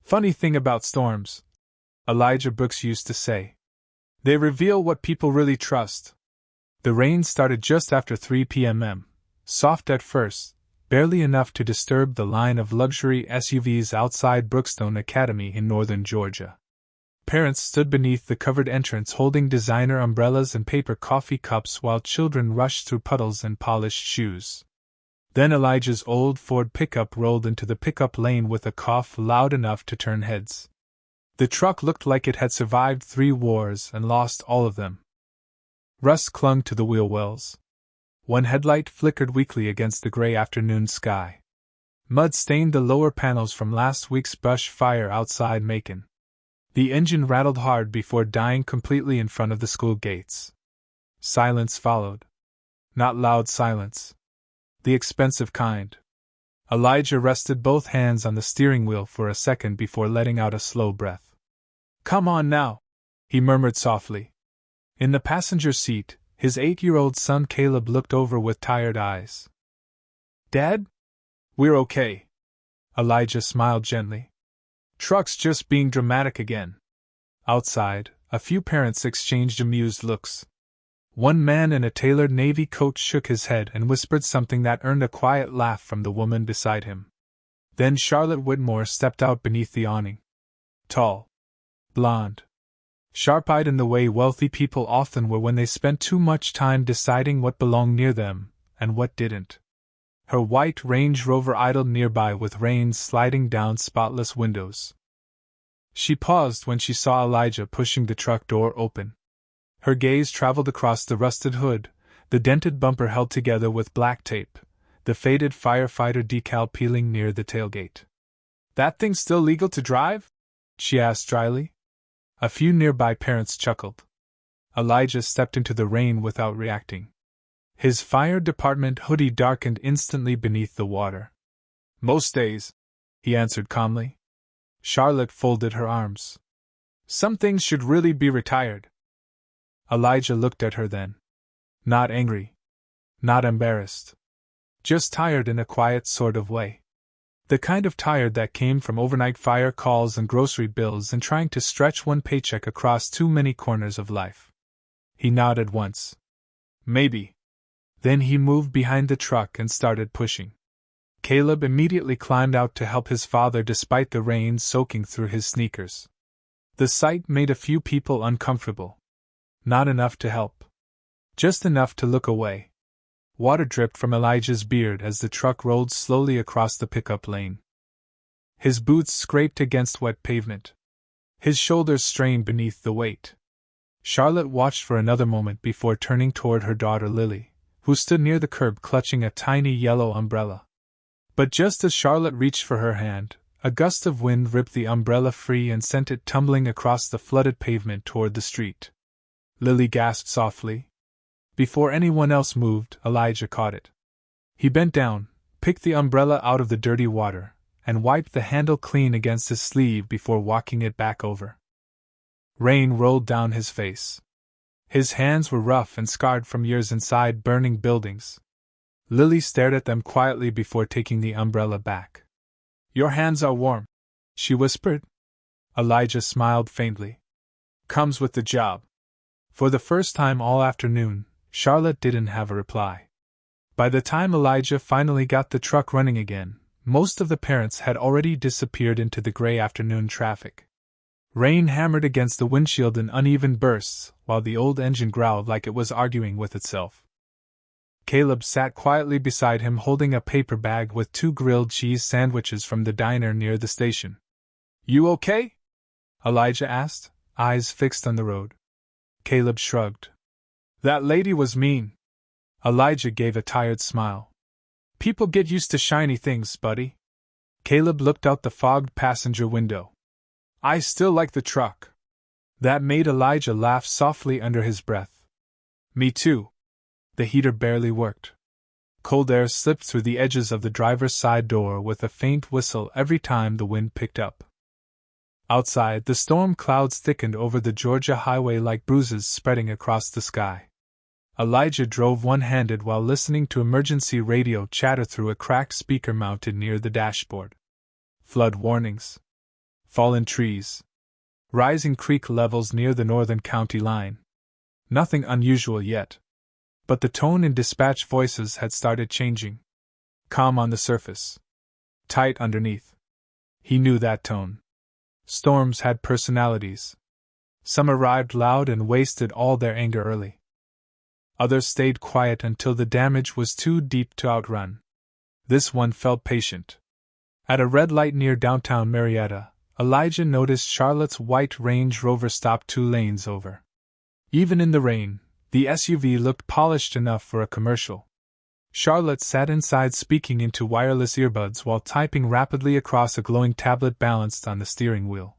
Funny thing about storms, Elijah Brooks used to say. They reveal what people really trust. The rain started just after 3 p.m., soft at first, barely enough to disturb the line of luxury SUVs outside Brookstone Academy in northern Georgia. Parents stood beneath the covered entrance holding designer umbrellas and paper coffee cups while children rushed through puddles and polished shoes. Then Elijah's old Ford pickup rolled into the pickup lane with a cough loud enough to turn heads. The truck looked like it had survived 3 wars and lost all of them. Rust clung to the wheel wells. One headlight flickered weakly against the gray afternoon sky. Mud stained the lower panels from last week's brush fire outside Macon. The engine rattled hard before dying completely in front of the school gates. Silence followed. Not loud silence. The expensive kind. Elijah rested both hands on the steering wheel for a second before letting out a slow breath. "Come on now," he murmured softly. In the passenger seat, his 8-year-old son Caleb looked over with tired eyes. "Dad? We're okay." Elijah smiled gently. "Truck's just being dramatic again." Outside, a few parents exchanged amused looks. One man in a tailored navy coat shook his head and whispered something that earned a quiet laugh from the woman beside him. Then Charlotte Whitmore stepped out beneath the awning. Tall. Blonde. Sharp-eyed in the way wealthy people often were when they spent too much time deciding what belonged near them and what didn't. Her white Range Rover idled nearby with rains sliding down spotless windows. She paused when she saw Elijah pushing the truck door open. Her gaze traveled across the rusted hood, the dented bumper held together with black tape, the faded Firefighter decal peeling near the tailgate. "That thing's still legal to drive?" she asked dryly. A few nearby parents chuckled. Elijah stepped into the rain without reacting. His fire department hoodie darkened instantly beneath the water. "Most days," he answered calmly. Charlotte folded her arms. "Some things should really be retired." Elijah looked at her then. Not angry. Not embarrassed. Just tired in a quiet sort of way. The kind of tired that came from overnight fire calls and grocery bills and trying to stretch one paycheck across too many corners of life. He nodded once. "Maybe." Then he moved behind the truck and started pushing. Caleb immediately climbed out to help his father despite the rain soaking through his sneakers. The sight made a few people uncomfortable. Not enough to help. Just enough to look away. Water dripped from Elijah's beard as the truck rolled slowly across the pickup lane. His boots scraped against wet pavement. His shoulders strained beneath the weight. Charlotte watched for another moment before turning toward her daughter Lily, who stood near the curb clutching a tiny yellow umbrella. But just as Charlotte reached for her hand, a gust of wind ripped the umbrella free and sent it tumbling across the flooded pavement toward the street. Lily gasped softly. Before anyone else moved, Elijah caught it. He bent down, picked the umbrella out of the dirty water, and wiped the handle clean against his sleeve before walking it back over. Rain rolled down his face. His hands were rough and scarred from years inside burning buildings. Lily stared at them quietly before taking the umbrella back. "Your hands are warm," she whispered. Elijah smiled faintly. "Comes with the job." For the first time all afternoon, Charlotte didn't have a reply. By the time Elijah finally got the truck running again, most of the parents had already disappeared into the gray afternoon traffic. Rain hammered against the windshield in uneven bursts, while the old engine growled like it was arguing with itself. Caleb sat quietly beside him holding a paper bag with 2 grilled cheese sandwiches from the diner near the station. "You okay?" Elijah asked, eyes fixed on the road. Caleb shrugged. "That lady was mean." Elijah gave a tired smile. "People get used to shiny things, buddy." Caleb looked out the fogged passenger window. "I still like the truck." That made Elijah laugh softly under his breath. "Me too." The heater barely worked. Cold air slipped through the edges of the driver's side door with a faint whistle every time the wind picked up. Outside, the storm clouds thickened over the Georgia highway like bruises spreading across the sky. Elijah drove one-handed while listening to emergency radio chatter through a cracked speaker mounted near the dashboard. Flood warnings. fallen trees, rising creek levels near the northern county line. Nothing unusual yet. But the tone in dispatch voices had started changing. Calm on the surface, tight underneath. He knew that tone. Storms had personalities. Some arrived loud and wasted all their anger early. Others stayed quiet until the damage was too deep to outrun. This one felt patient. At a red light near downtown Marietta, Elijah noticed Charlotte's white Range Rover stop 2 lanes over. Even in the rain, the SUV looked polished enough for a commercial. Charlotte sat inside speaking into wireless earbuds while typing rapidly across a glowing tablet balanced on the steering wheel.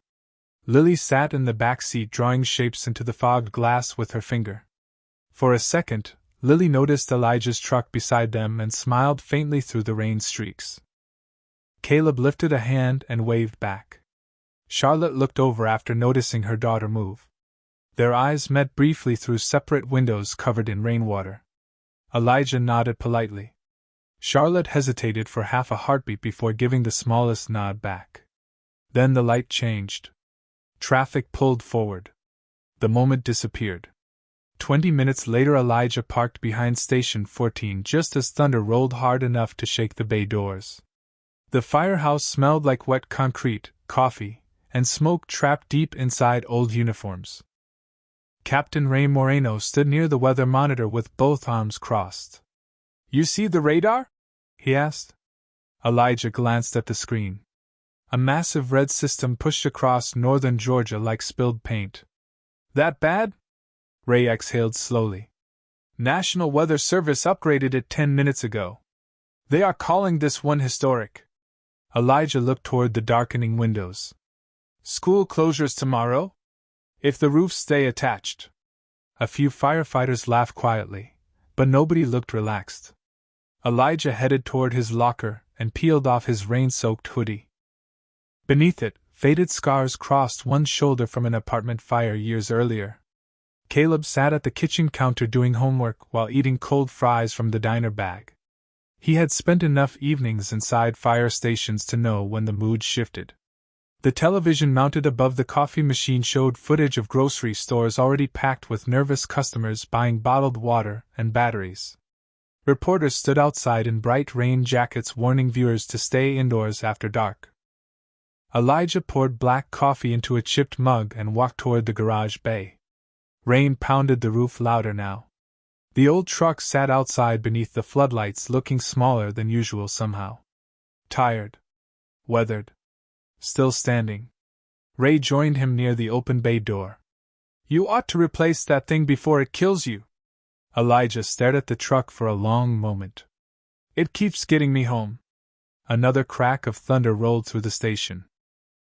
Lily sat in the back seat drawing shapes into the fogged glass with her finger. For a second, Lily noticed Elijah's truck beside them and smiled faintly through the rain streaks. Caleb lifted a hand and waved back. Charlotte looked over after noticing her daughter move. Their eyes met briefly through separate windows covered in rainwater. Elijah nodded politely. Charlotte hesitated for half a heartbeat before giving the smallest nod back. Then the light changed. Traffic pulled forward. The moment disappeared. 20 minutes later, Elijah parked behind Station 14 just as thunder rolled hard enough to shake the bay doors. The firehouse smelled like wet concrete, coffee, and smoke trapped deep inside old uniforms. Captain Ray Moreno stood near the weather monitor with both arms crossed. "You see the radar?" he asked. Elijah glanced at the screen. A massive red system pushed across northern Georgia like spilled paint. "That bad?" Ray exhaled slowly. "National Weather Service upgraded it 10 minutes ago. They are calling this one historic." Elijah looked toward the darkening windows. "School closures tomorrow? If the roofs stay attached." A few firefighters laughed quietly, but nobody looked relaxed. Elijah headed toward his locker and peeled off his rain-soaked hoodie. Beneath it, faded scars crossed one shoulder from an apartment fire years earlier. Caleb sat at the kitchen counter doing homework while eating cold fries from the diner bag. He had spent enough evenings inside fire stations to know when the mood shifted. The television mounted above the coffee machine showed footage of grocery stores already packed with nervous customers buying bottled water and batteries. Reporters stood outside in bright rain jackets warning viewers to stay indoors after dark. Elijah poured black coffee into a chipped mug and walked toward the garage bay. Rain pounded the roof louder now. The old truck sat outside beneath the floodlights looking smaller than usual somehow. Tired. Weathered. Still standing. Ray joined him near the open bay door. "You ought to replace that thing before it kills you." Elijah stared at the truck for a long moment. "It keeps getting me home." Another crack of thunder rolled through the station.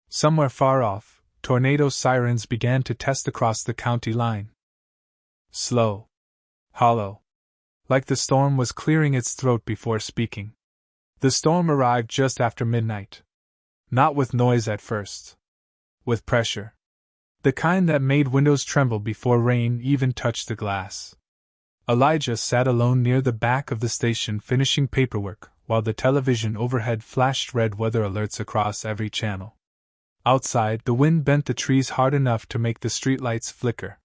Somewhere far off, tornado sirens began to test across the county line. Slow. Hollow. Like the storm was clearing its throat before speaking. The storm arrived just after midnight. Not with noise at first. With pressure. The kind that made windows tremble before rain even touched the glass. Elijah sat alone near the back of the station finishing paperwork, while the television overhead flashed red weather alerts across every channel. Outside, the wind bent the trees hard enough to make the streetlights flicker.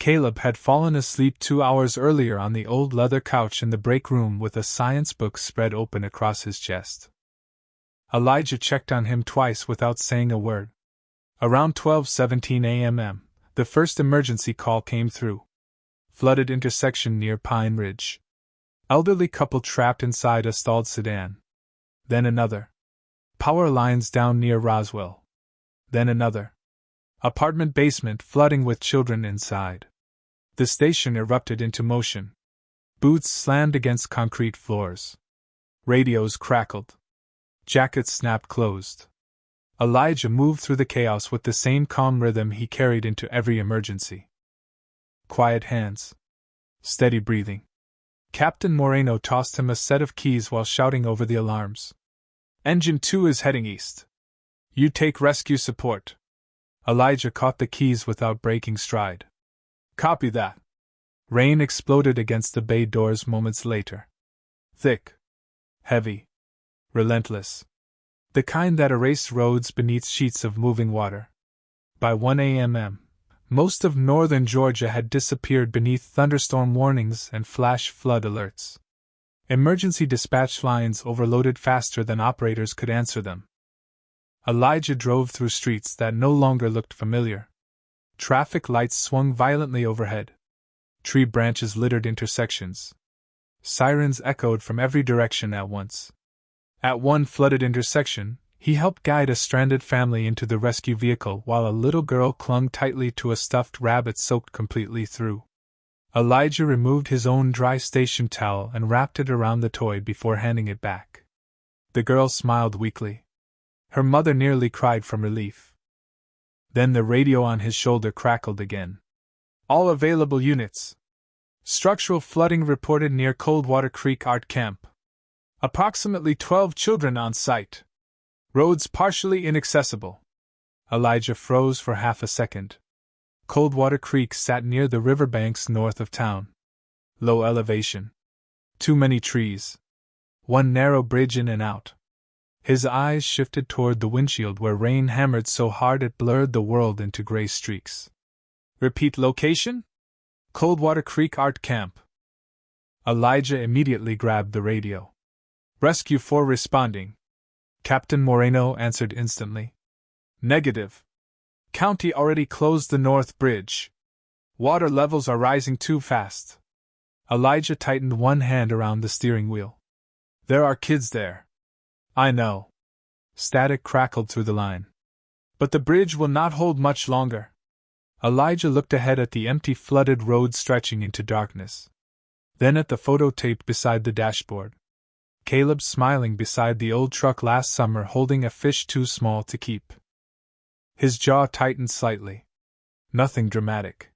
Caleb had fallen asleep 2 hours earlier on the old leather couch in the break room with a science book spread open across his chest. Elijah checked on him twice without saying a word. Around 12:17 a.m., the first emergency call came through. Flooded intersection near Pine Ridge. Elderly couple trapped inside a stalled sedan. Then another. Power lines down near Roswell. Then another. Apartment basement flooding with children inside. The station erupted into motion. Boots slammed against concrete floors. Radios crackled. Jackets snapped closed. Elijah moved through the chaos with the same calm rhythm he carried into every emergency. Quiet hands. Steady breathing. Captain Moreno tossed him a set of keys while shouting over the alarms. "Engine 2 is heading east. You take rescue support." Elijah caught the keys without breaking stride. "Copy that." Rain exploded against the bay doors moments later. Thick. Heavy. Relentless. The kind that erased roads beneath sheets of moving water. By 1 a.m., most of northern Georgia had disappeared beneath thunderstorm warnings and flash flood alerts. Emergency dispatch lines overloaded faster than operators could answer them. Elijah drove through streets that no longer looked familiar. Traffic lights swung violently overhead. Tree branches littered intersections. Sirens echoed from every direction at once. At one flooded intersection, he helped guide a stranded family into the rescue vehicle while a little girl clung tightly to a stuffed rabbit soaked completely through. Elijah removed his own dry station towel and wrapped it around the toy before handing it back. The girl smiled weakly. Her mother nearly cried from relief. Then the radio on his shoulder crackled again. All available units. Structural flooding reported near Coldwater Creek Art Camp. Approximately 12 children on site. Roads partially inaccessible. Elijah froze for half a second. Coldwater Creek sat near the riverbanks north of town. Low elevation. Too many trees. One narrow bridge in and out. His eyes shifted toward the windshield where rain hammered so hard it blurred the world into gray streaks. Repeat location? Coldwater Creek Art Camp. Elijah immediately grabbed the radio. Rescue 4 responding. Captain Moreno answered instantly. Negative. County already closed the north bridge. Water levels are rising too fast. Elijah tightened one hand around the steering wheel. There are kids there. I know. Static crackled through the line. But the bridge will not hold much longer. Elijah looked ahead at the empty flooded road stretching into darkness. Then at the photo tape beside the dashboard. Caleb smiling beside the old truck last summer holding a fish too small to keep. His jaw tightened slightly. Nothing dramatic.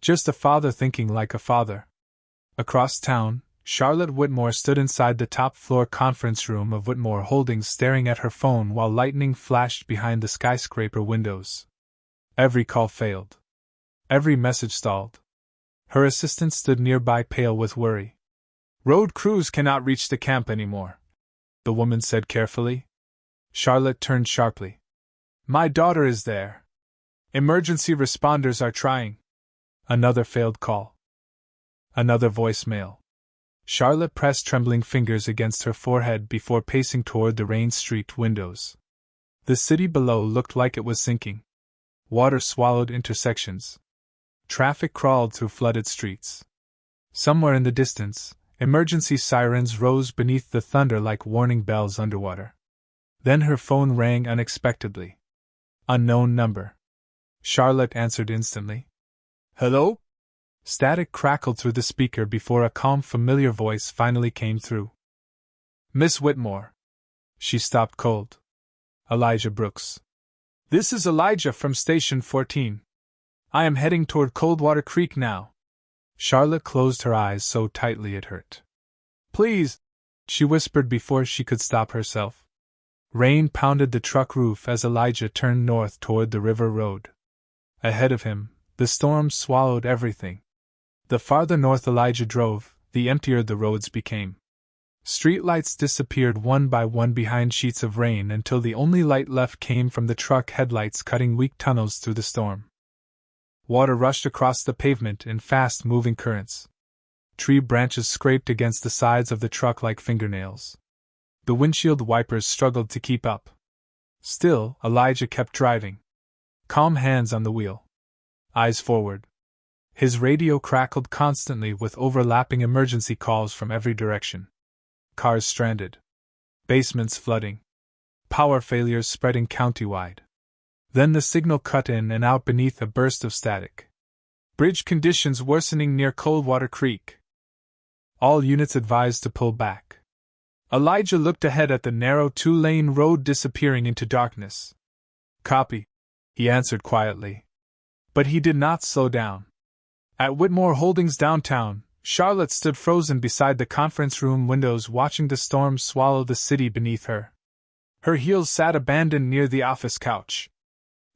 Just a father thinking like a father. Across town, Charlotte Whitmore stood inside the top-floor conference room of Whitmore Holdings staring at her phone while lightning flashed behind the skyscraper windows. Every call failed. Every message stalled. Her assistant stood nearby pale with worry. Road crews cannot reach the camp anymore, the woman said carefully. Charlotte turned sharply. My daughter is there. Emergency responders are trying. Another failed call. Another voicemail. Charlotte pressed trembling fingers against her forehead before pacing toward the rain-streaked windows. The city below looked like it was sinking. Water swallowed intersections. Traffic crawled through flooded streets. Somewhere in the distance, emergency sirens rose beneath the thunder like warning bells underwater. Then her phone rang unexpectedly. Unknown number. Charlotte answered instantly. Hello? Static crackled through the speaker before a calm, familiar voice finally came through. Miss Whitmore. She stopped cold. Elijah Brooks. This is Elijah from Station 14. I am heading toward Coldwater Creek now. Charlotte closed her eyes so tightly it hurt. Please, she whispered before she could stop herself. Rain pounded the truck roof as Elijah turned north toward the river road. Ahead of him, the storm swallowed everything. The farther north Elijah drove, the emptier the roads became. Streetlights disappeared one by one behind sheets of rain until the only light left came from the truck headlights cutting weak tunnels through the storm. Water rushed across the pavement in fast-moving currents. Tree branches scraped against the sides of the truck like fingernails. The windshield wipers struggled to keep up. Still, Elijah kept driving. Calm hands on the wheel. Eyes forward. His radio crackled constantly with overlapping emergency calls from every direction. Cars stranded. Basements flooding. Power failures spreading countywide. Then the signal cut in and out beneath a burst of static. Bridge conditions worsening near Coldwater Creek. All units advised to pull back. Elijah looked ahead at the narrow 2-lane road disappearing into darkness. Copy, he answered quietly. But he did not slow down. At Whitmore Holdings downtown, Charlotte stood frozen beside the conference room windows watching the storm swallow the city beneath her. Her heels sat abandoned near the office couch.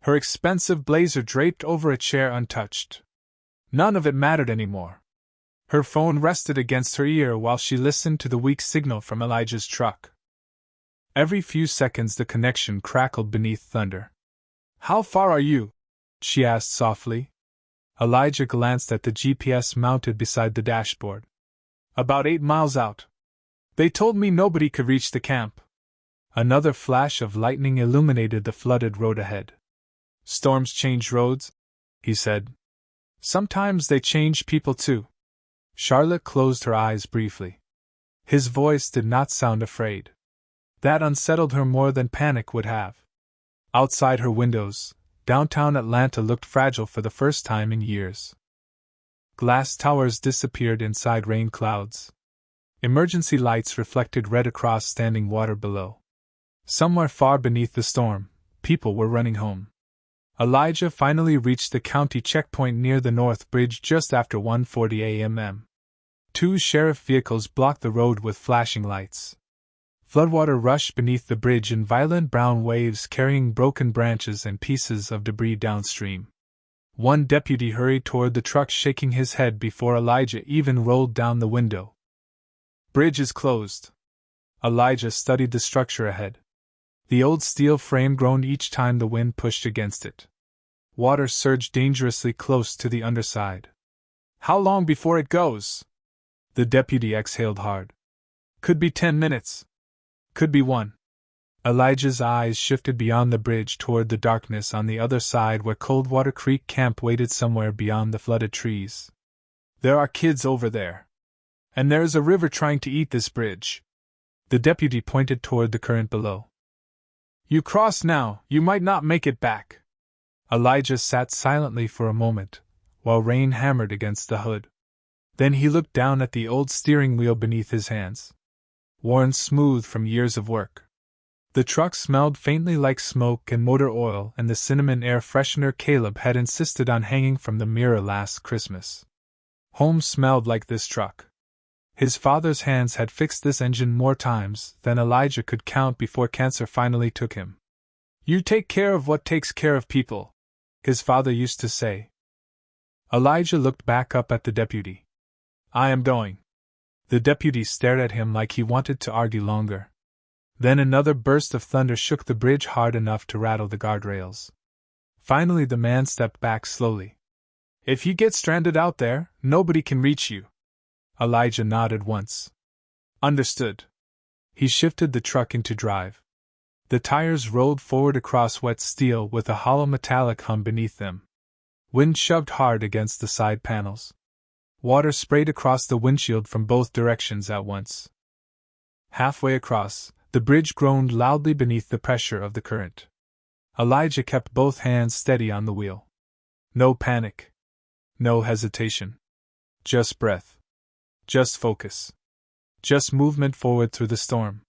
Her expensive blazer draped over a chair untouched. None of it mattered anymore. Her phone rested against her ear while she listened to the weak signal from Elijah's truck. Every few seconds the connection crackled beneath thunder. "How far are you?" she asked softly. Elijah glanced at the GPS mounted beside the dashboard. "About 8 miles out. They told me nobody could reach the camp." Another flash of lightning illuminated the flooded road ahead. "Storms change roads," he said. "Sometimes they change people too." Charlotte closed her eyes briefly. His voice did not sound afraid. That unsettled her more than panic would have. Outside her windows, downtown Atlanta looked fragile for the first time in years. Glass towers disappeared inside rain clouds. Emergency lights reflected red across standing water below. Somewhere far beneath the storm, people were running home. Elijah finally reached the county checkpoint near the North Bridge just after 1:40 a.m. Two sheriff vehicles blocked the road with flashing lights. Floodwater rushed beneath the bridge in violent brown waves carrying broken branches and pieces of debris downstream. One deputy hurried toward the truck, shaking his head before Elijah even rolled down the window. "Bridge is closed." Elijah studied the structure ahead. The old steel frame groaned each time the wind pushed against it. Water surged dangerously close to the underside. "How long before it goes?" The deputy exhaled hard. "Could be 10 minutes. Could be 1. Elijah's eyes shifted beyond the bridge toward the darkness on the other side where Coldwater Creek Camp waited somewhere beyond the flooded trees. "There are kids over there. And there is a river trying to eat this bridge." The deputy pointed toward the current below. "You cross now, you might not make it back." Elijah sat silently for a moment, while rain hammered against the hood. Then he looked down at the old steering wheel beneath his hands. Worn smooth from years of work. The truck smelled faintly like smoke and motor oil and the cinnamon air freshener Caleb had insisted on hanging from the mirror last Christmas. Home smelled like this truck. His father's hands had fixed this engine more times than Elijah could count before cancer finally took him. "You take care of what takes care of people," his father used to say. Elijah looked back up at the deputy. "I am going." The deputy stared at him like he wanted to argue longer. Then another burst of thunder shook the bridge hard enough to rattle the guardrails. Finally the man stepped back slowly. "If you get stranded out there, nobody can reach you." Elijah nodded once. "Understood." He shifted the truck into drive. The tires rolled forward across wet steel with a hollow metallic hum beneath them. Wind shoved hard against the side panels. Water sprayed across the windshield from both directions at once. Halfway across, the bridge groaned loudly beneath the pressure of the current. Elijah kept both hands steady on the wheel. No panic. No hesitation. Just breath. Just focus. Just movement forward through the storm.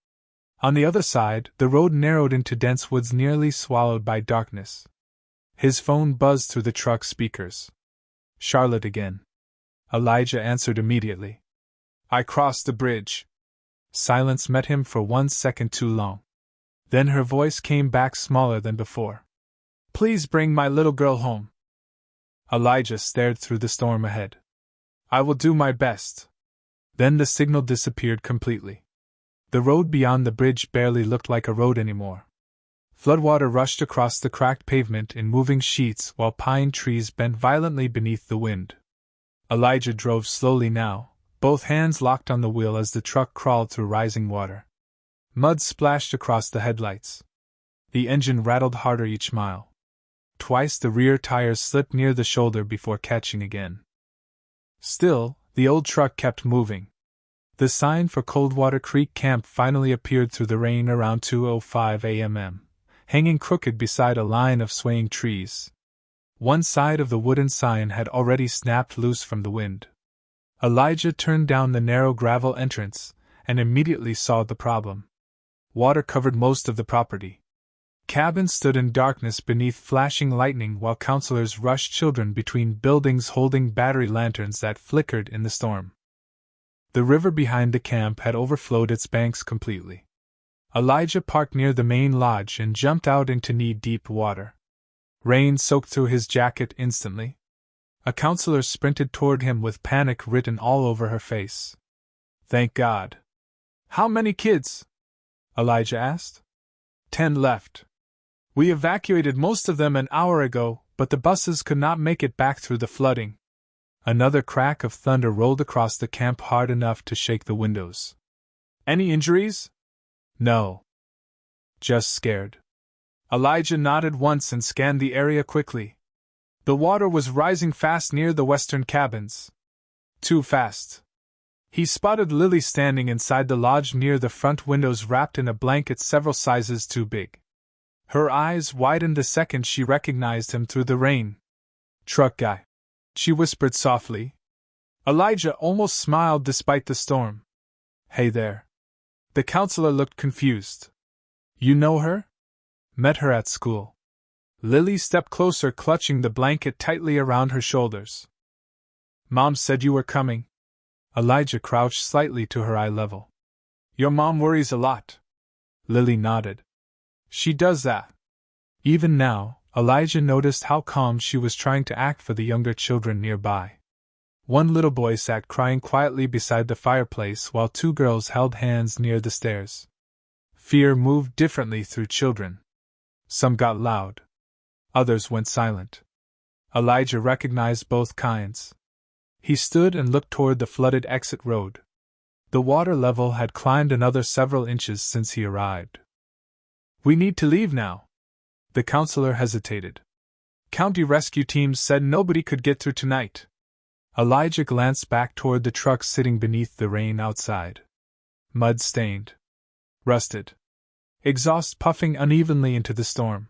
On the other side, the road narrowed into dense woods nearly swallowed by darkness. His phone buzzed through the truck speakers. "Charlotte again." Elijah answered immediately. "I crossed the bridge." Silence met him for 1 second too long. Then her voice came back smaller than before. "Please bring my little girl home." Elijah stared through the storm ahead. "I will do my best." Then the signal disappeared completely. The road beyond the bridge barely looked like a road anymore. Floodwater rushed across the cracked pavement in moving sheets while pine trees bent violently beneath the wind. Elijah drove slowly now, both hands locked on the wheel as the truck crawled through rising water. Mud splashed across the headlights. The engine rattled harder each mile. Twice the rear tires slipped near the shoulder before catching again. Still, the old truck kept moving. The sign for Coldwater Creek Camp finally appeared through the rain around 2:05 a.m., hanging crooked beside a line of swaying trees. One side of the wooden sign had already snapped loose from the wind. Elijah turned down the narrow gravel entrance, and immediately saw the problem. Water covered most of the property. Cabins stood in darkness beneath flashing lightning while counselors rushed children between buildings holding battery lanterns that flickered in the storm. The river behind the camp had overflowed its banks completely. Elijah parked near the main lodge and jumped out into knee-deep water. Rain soaked through his jacket instantly. A counselor sprinted toward him with panic written all over her face. "Thank God." "How many kids?" Elijah asked. 10 left. We evacuated most of them an hour ago, but the buses could not make it back through the flooding. Another crack of thunder rolled across the camp hard enough to shake the windows. Any injuries? No. Just scared. Elijah nodded once and scanned the area quickly. The water was rising fast near the western cabins. Too fast. He spotted Lily standing inside the lodge near the front windows wrapped in a blanket several sizes too big. Her eyes widened the second she recognized him through the rain. Truck guy, she whispered softly. Elijah almost smiled despite the storm. Hey there. The counselor looked confused. You know her? Met her at school. Lily stepped closer, clutching the blanket tightly around her shoulders. Mom said you were coming. Elijah crouched slightly to her eye level. Your mom worries a lot. Lily nodded. She does that. Even now, Elijah noticed how calm she was trying to act for the younger children nearby. One little boy sat crying quietly beside the fireplace while 2 girls held hands near the stairs. Fear moved differently through children. Some got loud. Others went silent. Elijah recognized both kinds. He stood and looked toward the flooded exit road. The water level had climbed another several inches since he arrived. We need to leave now. The counselor hesitated. County rescue teams said nobody could get through tonight. Elijah glanced back toward the truck sitting beneath the rain outside. Mud-stained. Rusted. Exhaust puffing unevenly into the storm.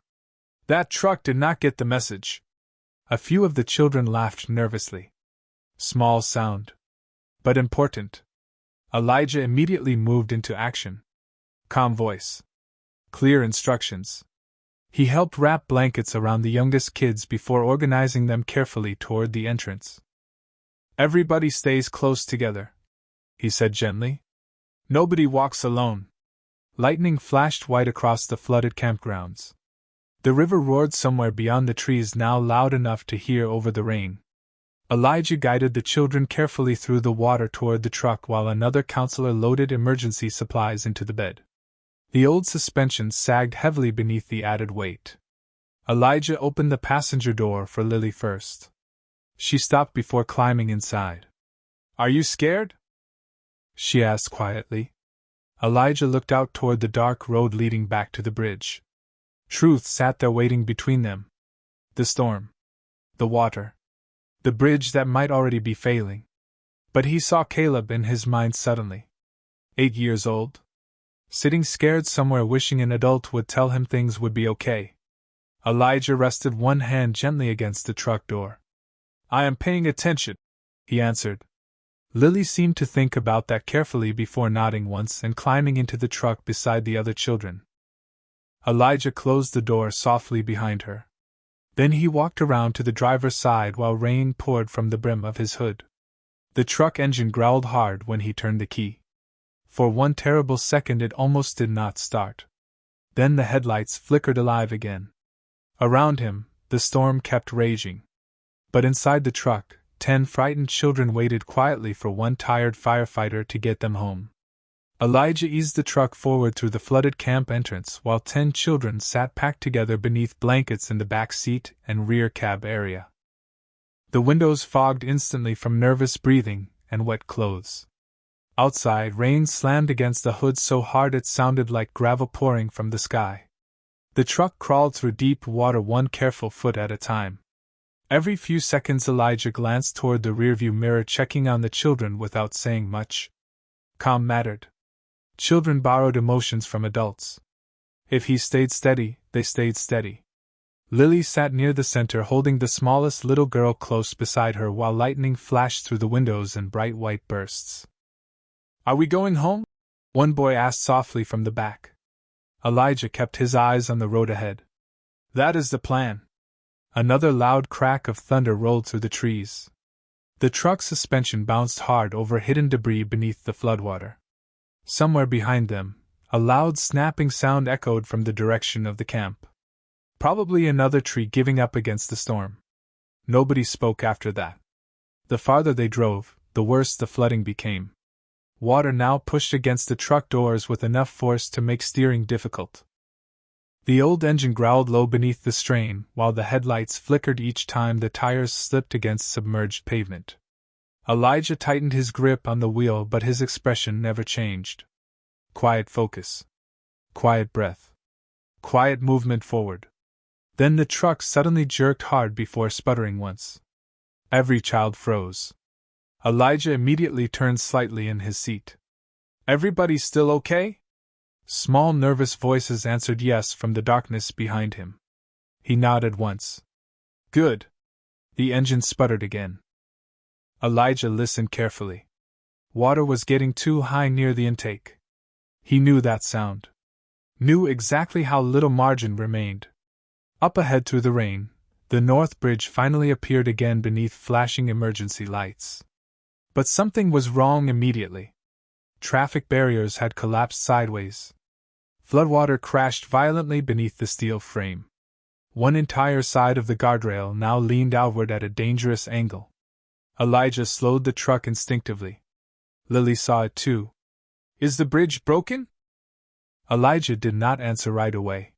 That truck did not get the message. A few of the children laughed nervously. Small sound. But important. Elijah immediately moved into action. Calm voice. Clear instructions. He helped wrap blankets around the youngest kids before organizing them carefully toward the entrance. Everybody stays close together, he said gently. Nobody walks alone. Lightning flashed white across the flooded campgrounds. The river roared somewhere beyond the trees, now loud enough to hear over the rain. Elijah guided the children carefully through the water toward the truck while another counselor loaded emergency supplies into the bed. The old suspension sagged heavily beneath the added weight. Elijah opened the passenger door for Lily first. She stopped before climbing inside. Are you scared? She asked quietly. Elijah looked out toward the dark road leading back to the bridge. Truth sat there waiting between them. The storm. The water. The bridge that might already be failing. But he saw Caleb in his mind suddenly. 8 years old. Sitting scared somewhere, wishing an adult would tell him things would be okay. Elijah rested one hand gently against the truck door. I am paying attention, he answered. Lily seemed to think about that carefully before nodding once and climbing into the truck beside the other children. Elijah closed the door softly behind her. Then he walked around to the driver's side while rain poured from the brim of his hood. The truck engine growled hard when he turned the key. For one terrible second it almost did not start. Then the headlights flickered alive again. Around him, the storm kept raging. But inside the truck, 10 frightened children waited quietly for one tired firefighter to get them home. Elijah eased the truck forward through the flooded camp entrance while 10 children sat packed together beneath blankets in the back seat and rear cab area. The windows fogged instantly from nervous breathing and wet clothes. Outside, rain slammed against the hood so hard it sounded like gravel pouring from the sky. The truck crawled through deep water, one careful foot at a time. Every few seconds Elijah glanced toward the rearview mirror, checking on the children without saying much. Calm mattered. Children borrowed emotions from adults. If he stayed steady, they stayed steady. Lily sat near the center, holding the smallest little girl close beside her while lightning flashed through the windows in bright white bursts. Are we going home? One boy asked softly from the back. Elijah kept his eyes on the road ahead. That is the plan. Another loud crack of thunder rolled through the trees. The truck's suspension bounced hard over hidden debris beneath the floodwater. Somewhere behind them, a loud snapping sound echoed from the direction of the camp. Probably another tree giving up against the storm. Nobody spoke after that. The farther they drove, the worse the flooding became. Water now pushed against the truck doors with enough force to make steering difficult. The old engine growled low beneath the strain, while the headlights flickered each time the tires slipped against submerged pavement. Elijah tightened his grip on the wheel, but his expression never changed. Quiet focus. Quiet breath. Quiet movement forward. Then the truck suddenly jerked hard before sputtering once. Every child froze. Elijah immediately turned slightly in his seat. "Everybody still okay?" Small nervous voices answered yes from the darkness behind him. He nodded once. "Good." The engine sputtered again. Elijah listened carefully. Water was getting too high near the intake. He knew that sound. Knew exactly how little margin remained. Up ahead through the rain, the North Bridge finally appeared again beneath flashing emergency lights. But something was wrong immediately. Traffic barriers had collapsed sideways. Floodwater crashed violently beneath the steel frame. One entire side of the guardrail now leaned outward at a dangerous angle. Elijah slowed the truck instinctively. Lily saw it too. "Is the bridge broken?" Elijah did not answer right away.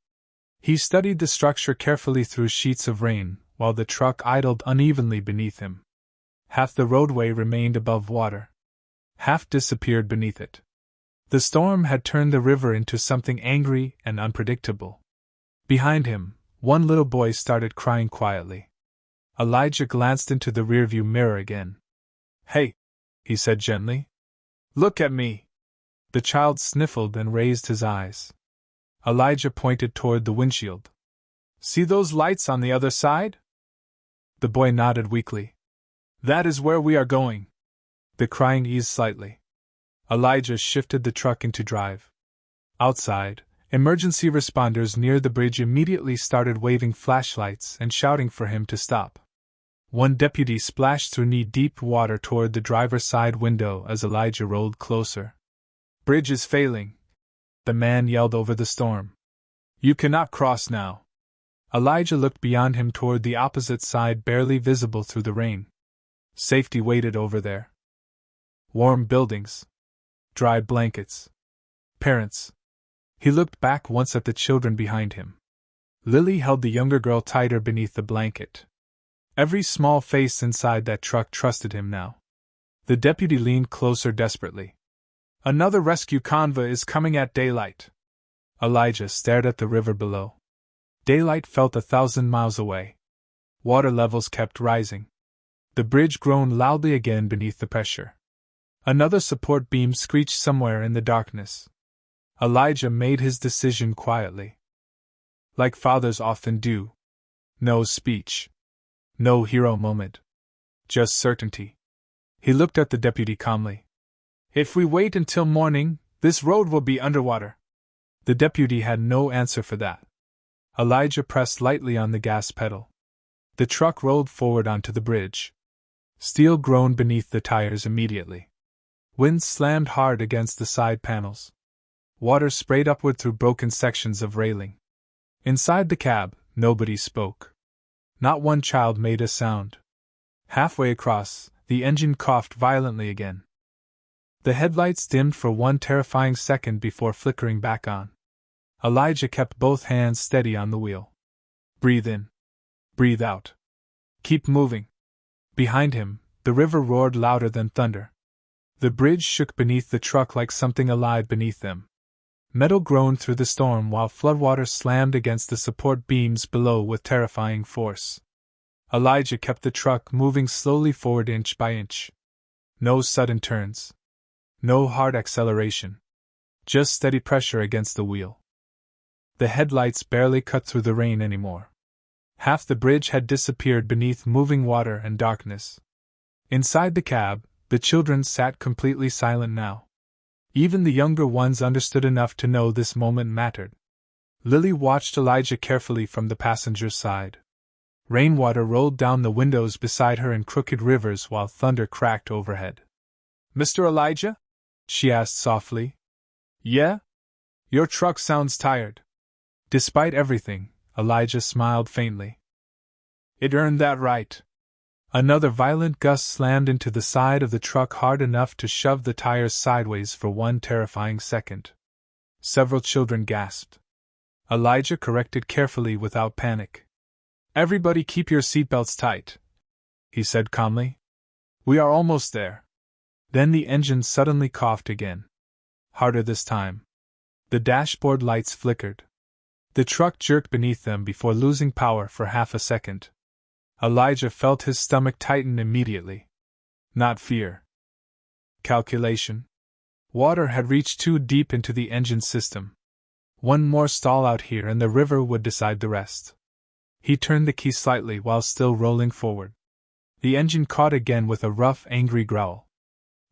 He studied the structure carefully through sheets of rain, while the truck idled unevenly beneath him. Half the roadway remained above water. Half disappeared beneath it. The storm had turned the river into something angry and unpredictable. Behind him, one little boy started crying quietly. Elijah glanced into the rearview mirror again. "Hey," he said gently. "Look at me." The child sniffled and raised his eyes. Elijah pointed toward the windshield. "See those lights on the other side?" The boy nodded weakly. "That is where we are going." The crying eased slightly. Elijah shifted the truck into drive. Outside, emergency responders near the bridge immediately started waving flashlights and shouting for him to stop. One deputy splashed through knee-deep water toward the driver's side window as Elijah rolled closer. "Bridge is failing," the man yelled over the storm. "You cannot cross now." Elijah looked beyond him toward the opposite side, barely visible through the rain. Safety waited over there. Warm buildings. Dry blankets. Parents. He looked back once at the children behind him. Lily held the younger girl tighter beneath the blanket. Every small face inside that truck trusted him now. The deputy leaned closer desperately. "Another rescue convoy is coming at daylight." Elijah stared at the river below. Daylight felt 1,000 miles away. Water levels kept rising. The bridge groaned loudly again beneath the pressure. Another support beam screeched somewhere in the darkness. Elijah made his decision quietly. Like fathers often do. No speech. No hero moment. Just certainty. He looked at the deputy calmly. "If we wait until morning, this road will be underwater." The deputy had no answer for that. Elijah pressed lightly on the gas pedal. The truck rolled forward onto the bridge. Steel groaned beneath the tires immediately. Wind slammed hard against the side panels. Water sprayed upward through broken sections of railing. Inside the cab, nobody spoke. Not one child made a sound. Halfway across, the engine coughed violently again. The headlights dimmed for one terrifying second before flickering back on. Elijah kept both hands steady on the wheel. "Breathe in. Breathe out. Keep moving." Behind him, the river roared louder than thunder. The bridge shook beneath the truck like something alive beneath them. Metal groaned through the storm while floodwater slammed against the support beams below with terrifying force. Elijah kept the truck moving slowly forward inch by inch. No sudden turns. No hard acceleration. Just steady pressure against the wheel. The headlights barely cut through the rain anymore. Half the bridge had disappeared beneath moving water and darkness. Inside the cab, the children sat completely silent now. Even the younger ones understood enough to know this moment mattered. Lily watched Elijah carefully from the passenger's side. Rainwater rolled down the windows beside her in crooked rivers while thunder cracked overhead. "Mr. Elijah?" she asked softly. "Yeah? Your truck sounds tired." Despite everything, Elijah smiled faintly. "It earned that right." Another violent gust slammed into the side of the truck hard enough to shove the tires sideways for one terrifying second. Several children gasped. Elijah corrected carefully without panic. "Everybody keep your seatbelts tight," he said calmly. "We are almost there." Then the engine suddenly coughed again. Harder this time. The dashboard lights flickered. The truck jerked beneath them before losing power for half a second. Elijah felt his stomach tighten immediately. Not fear. Calculation. Water had reached too deep into the engine system. One more stall out here and the river would decide the rest. He turned the key slightly while still rolling forward. The engine caught again with a rough, angry growl.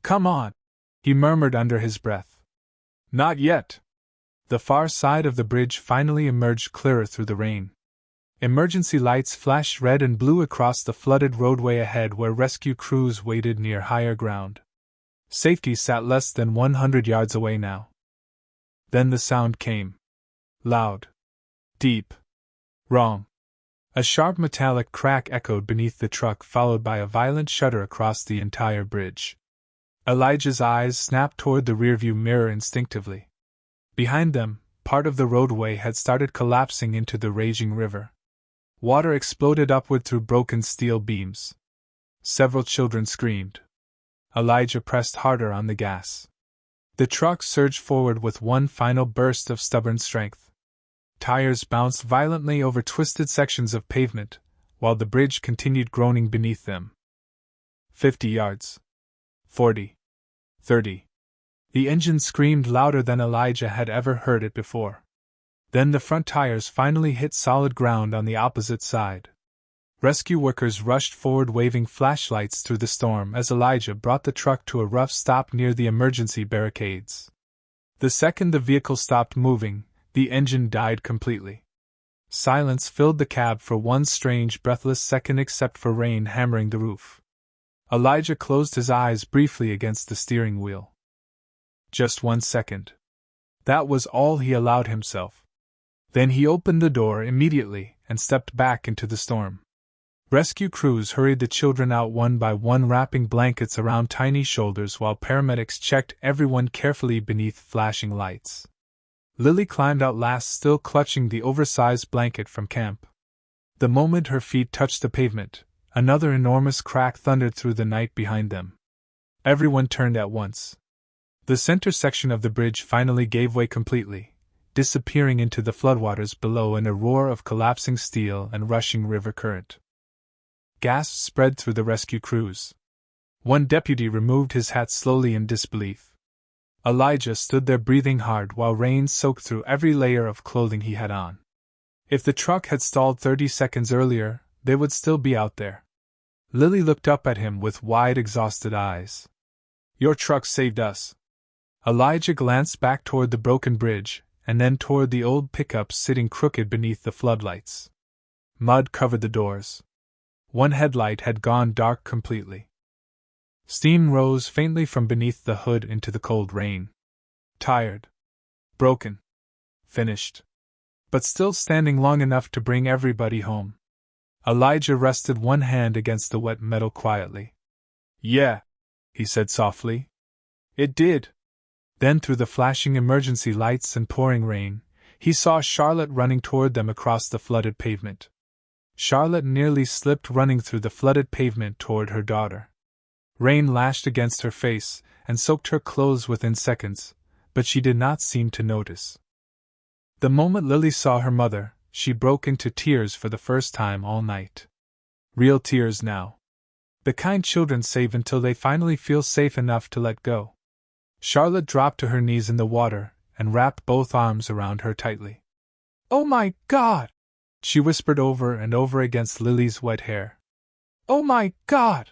"Come on," he murmured under his breath. "Not yet." The far side of the bridge finally emerged clearer through the rain. Emergency lights flashed red and blue across the flooded roadway ahead where rescue crews waited near higher ground. Safety sat less than 100 yards away now. Then the sound came. Loud. Deep. Wrong. A sharp metallic crack echoed beneath the truck, followed by a violent shudder across the entire bridge. Elijah's eyes snapped toward the rearview mirror instinctively. Behind them, part of the roadway had started collapsing into the raging river. Water exploded upward through broken steel beams. Several children screamed. Elijah pressed harder on the gas. The truck surged forward with one final burst of stubborn strength. Tires bounced violently over twisted sections of pavement, while the bridge continued groaning beneath them. 50 yards. 40. 30. The engine screamed louder than Elijah had ever heard it before. Then the front tires finally hit solid ground on the opposite side. Rescue workers rushed forward waving flashlights through the storm as Elijah brought the truck to a rough stop near the emergency barricades. The second the vehicle stopped moving, the engine died completely. Silence filled the cab for one strange, breathless second except for rain hammering the roof. Elijah closed his eyes briefly against the steering wheel. Just 1 second. That was all he allowed himself. Then he opened the door immediately and stepped back into the storm. Rescue crews hurried the children out one by one, wrapping blankets around tiny shoulders while paramedics checked everyone carefully beneath flashing lights. Lily climbed out last, still clutching the oversized blanket from camp. The moment her feet touched the pavement, another enormous crack thundered through the night behind them. Everyone turned at once. The center section of the bridge finally gave way completely, disappearing into the floodwaters below in a roar of collapsing steel and rushing river current. Gasps spread through the rescue crews. One deputy removed his hat slowly in disbelief. Elijah stood there breathing hard while rain soaked through every layer of clothing he had on. If the truck had stalled 30 seconds earlier, they would still be out there. Lily looked up at him with wide, exhausted eyes. "Your truck saved us." Elijah glanced back toward the broken bridge, and then toward the old pickup sitting crooked beneath the floodlights. Mud covered the doors. One headlight had gone dark completely. Steam rose faintly from beneath the hood into the cold rain. Tired. Broken. Finished. But still standing long enough to bring everybody home. Elijah rested one hand against the wet metal quietly. "Yeah," he said softly. "It did." Then through the flashing emergency lights and pouring rain, he saw Charlotte running toward them across the flooded pavement. Charlotte nearly slipped running through the flooded pavement toward her daughter. Rain lashed against her face and soaked her clothes within seconds, but she did not seem to notice. The moment Lily saw her mother, she broke into tears for the first time all night. Real tears now. The kind children save until they finally feel safe enough to let go. Charlotte dropped to her knees in the water and wrapped both arms around her tightly. "Oh my God!" she whispered over and over against Lily's wet hair. "Oh my God!"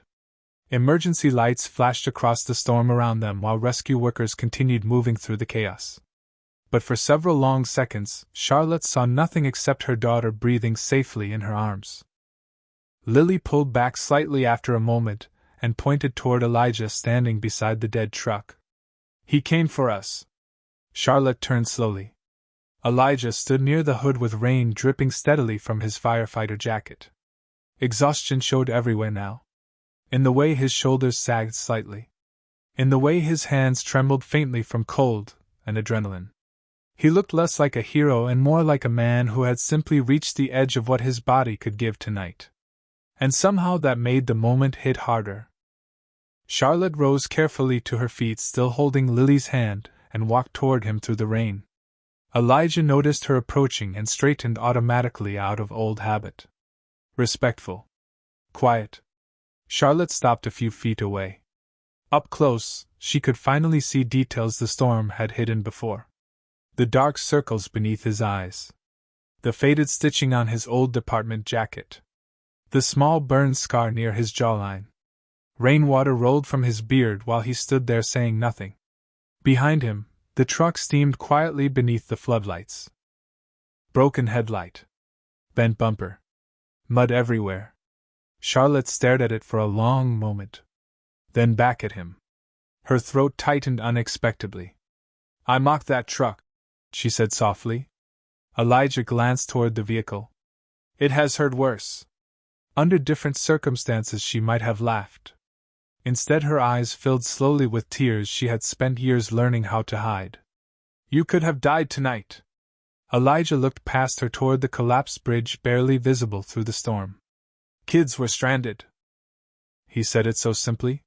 Emergency lights flashed across the storm around them while rescue workers continued moving through the chaos. But for several long seconds, Charlotte saw nothing except her daughter breathing safely in her arms. Lily pulled back slightly after a moment and pointed toward Elijah standing beside the dead truck. "He came for us." Charlotte turned slowly. Elijah stood near the hood with rain dripping steadily from his firefighter jacket. Exhaustion showed everywhere now. In the way his shoulders sagged slightly. In the way his hands trembled faintly from cold and adrenaline. He looked less like a hero and more like a man who had simply reached the edge of what his body could give tonight. And somehow that made the moment hit harder. Charlotte rose carefully to her feet, still holding Lily's hand, and walked toward him through the rain. Elijah noticed her approaching and straightened automatically out of old habit. Respectful. Quiet. Charlotte stopped a few feet away. Up close, she could finally see details the storm had hidden before. The dark circles beneath his eyes. The faded stitching on his old department jacket. The small burn scar near his jawline. Rainwater rolled from his beard while he stood there saying nothing. Behind him, the truck steamed quietly beneath the floodlights. Broken headlight. Bent bumper. Mud everywhere. Charlotte stared at it for a long moment. Then back at him. Her throat tightened unexpectedly. "I mocked that truck," she said softly. Elijah glanced toward the vehicle. "It has heard worse." Under different circumstances she might have laughed. Instead her eyes filled slowly with tears she had spent years learning how to hide. "You could have died tonight." Elijah looked past her toward the collapsed bridge barely visible through the storm. "Kids were stranded." He said it so simply.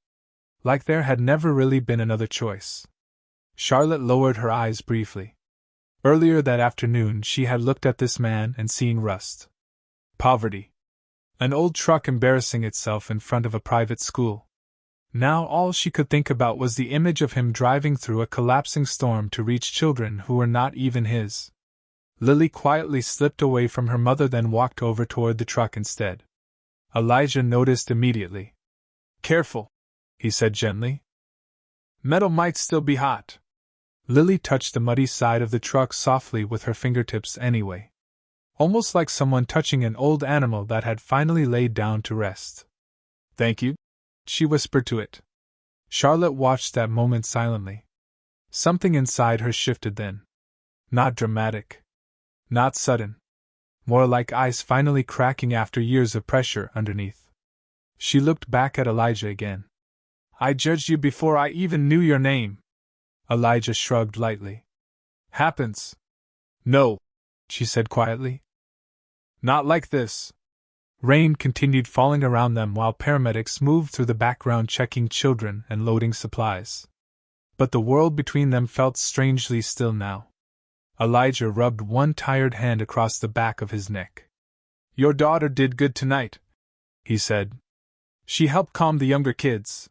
Like there had never really been another choice. Charlotte lowered her eyes briefly. Earlier that afternoon she had looked at this man and seen rust. Poverty. An old truck embarrassing itself in front of a private school. Now all she could think about was the image of him driving through a collapsing storm to reach children who were not even his. Lily quietly slipped away from her mother, then walked over toward the truck instead. Elijah noticed immediately. "Careful," he said gently. "Metal might still be hot." Lily touched the muddy side of the truck softly with her fingertips anyway. Almost like someone touching an old animal that had finally laid down to rest. "Thank you," she whispered to it. Charlotte watched that moment silently. Something inside her shifted then. Not dramatic. Not sudden. More like ice finally cracking after years of pressure underneath. She looked back at Elijah again. "I judged you before I even knew your name." Elijah shrugged lightly. "Happens." "No," she said quietly. "Not like this." Rain continued falling around them while paramedics moved through the background checking children and loading supplies. But the world between them felt strangely still now. Elijah rubbed one tired hand across the back of his neck. "Your daughter did good tonight," he said. "She helped calm the younger kids."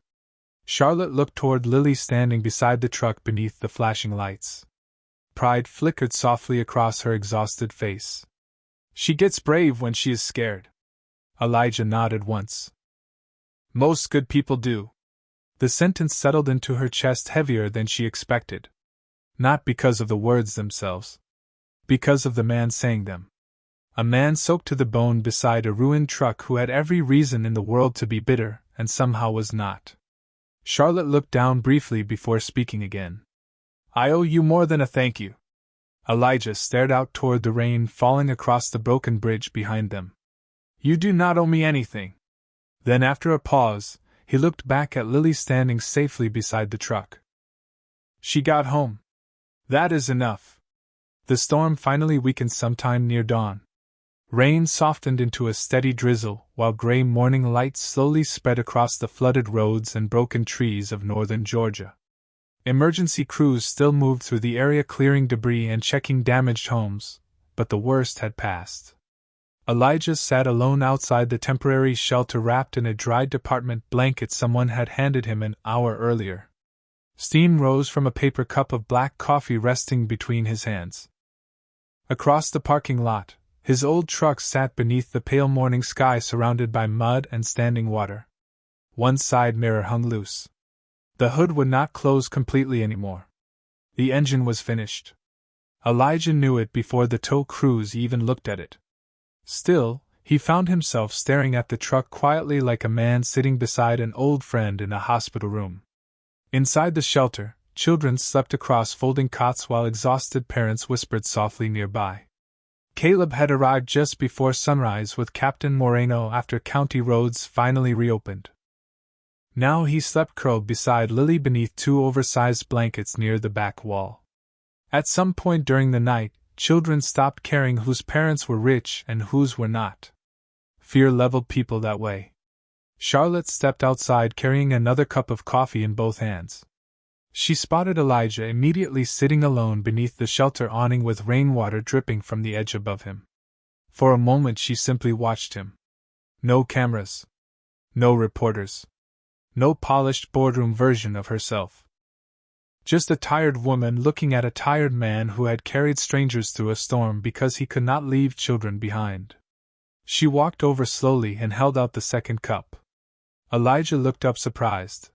Charlotte looked toward Lily standing beside the truck beneath the flashing lights. Pride flickered softly across her exhausted face. "She gets brave when she is scared." Elijah nodded once. "Most good people do." The sentence settled into her chest heavier than she expected. Not because of the words themselves. Because of the man saying them. A man soaked to the bone beside a ruined truck who had every reason in the world to be bitter, and somehow was not. Charlotte looked down briefly before speaking again. "I owe you more than a thank you." Elijah stared out toward the rain falling across the broken bridge behind them. "You do not owe me anything." Then after a pause, he looked back at Lily standing safely beside the truck. "She got home. That is enough." The storm finally weakened sometime near dawn. Rain softened into a steady drizzle, while gray morning light slowly spread across the flooded roads and broken trees of northern Georgia. Emergency crews still moved through the area clearing debris and checking damaged homes, but the worst had passed. Elijah sat alone outside the temporary shelter wrapped in a dry department blanket someone had handed him an hour earlier. Steam rose from a paper cup of black coffee resting between his hands. Across the parking lot, his old truck sat beneath the pale morning sky surrounded by mud and standing water. One side mirror hung loose. The hood would not close completely anymore. The engine was finished. Elijah knew it before the tow crews even looked at it. Still, he found himself staring at the truck quietly like a man sitting beside an old friend in a hospital room. Inside the shelter, children slept across folding cots while exhausted parents whispered softly nearby. Caleb had arrived just before sunrise with Captain Moreno after county roads finally reopened. Now he slept curled beside Lily beneath two oversized blankets near the back wall. At some point during the night, children stopped caring whose parents were rich and whose were not. Fear leveled people that way. Charlotte stepped outside carrying another cup of coffee in both hands. She spotted Elijah immediately sitting alone beneath the shelter awning with rainwater dripping from the edge above him. For a moment she simply watched him. No cameras. No reporters. No polished boardroom version of herself. Just a tired woman looking at a tired man who had carried strangers through a storm because he could not leave children behind. She walked over slowly and held out the second cup. Elijah looked up surprised.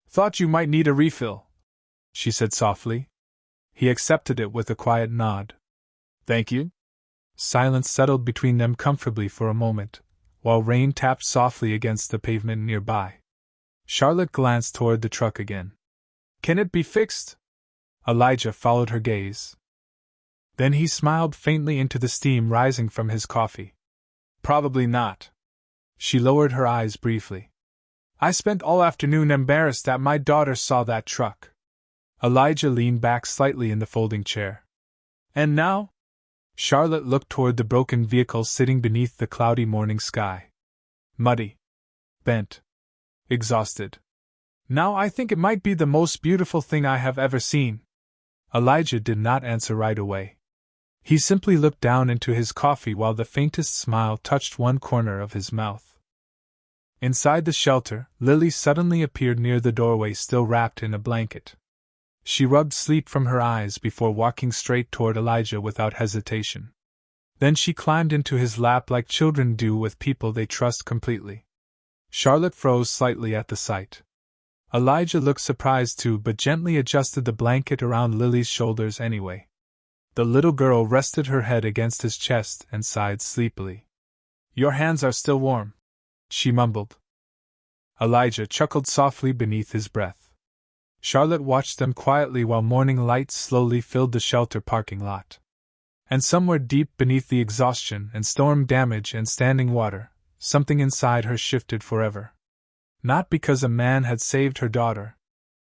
"Thought you might need a refill," she said softly. He accepted it with a quiet nod. "Thank you." Silence settled between them comfortably for a moment, while rain tapped softly against the pavement nearby. Charlotte glanced toward the truck again. "Can it be fixed?" Elijah followed her gaze. Then he smiled faintly into the steam rising from his coffee. "Probably not." She lowered her eyes briefly. "I spent all afternoon embarrassed that my daughter saw that truck." Elijah leaned back slightly in the folding chair. "And now?" Charlotte looked toward the broken vehicle sitting beneath the cloudy morning sky. Muddy. Bent. Exhausted. "Now I think it might be the most beautiful thing I have ever seen." Elijah did not answer right away. He simply looked down into his coffee while the faintest smile touched one corner of his mouth. Inside the shelter, Lily suddenly appeared near the doorway still wrapped in a blanket. She rubbed sleep from her eyes before walking straight toward Elijah without hesitation. Then she climbed into his lap like children do with people they trust completely. Charlotte froze slightly at the sight. Elijah looked surprised too but gently adjusted the blanket around Lily's shoulders anyway. The little girl rested her head against his chest and sighed sleepily. "Your hands are still warm," she mumbled. Elijah chuckled softly beneath his breath. Charlotte watched them quietly while morning lights slowly filled the shelter parking lot. And somewhere deep beneath the exhaustion and storm damage and standing water, something inside her shifted forever. Not because a man had saved her daughter,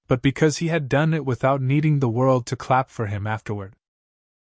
but because he had done it without needing the world to clap for him afterward.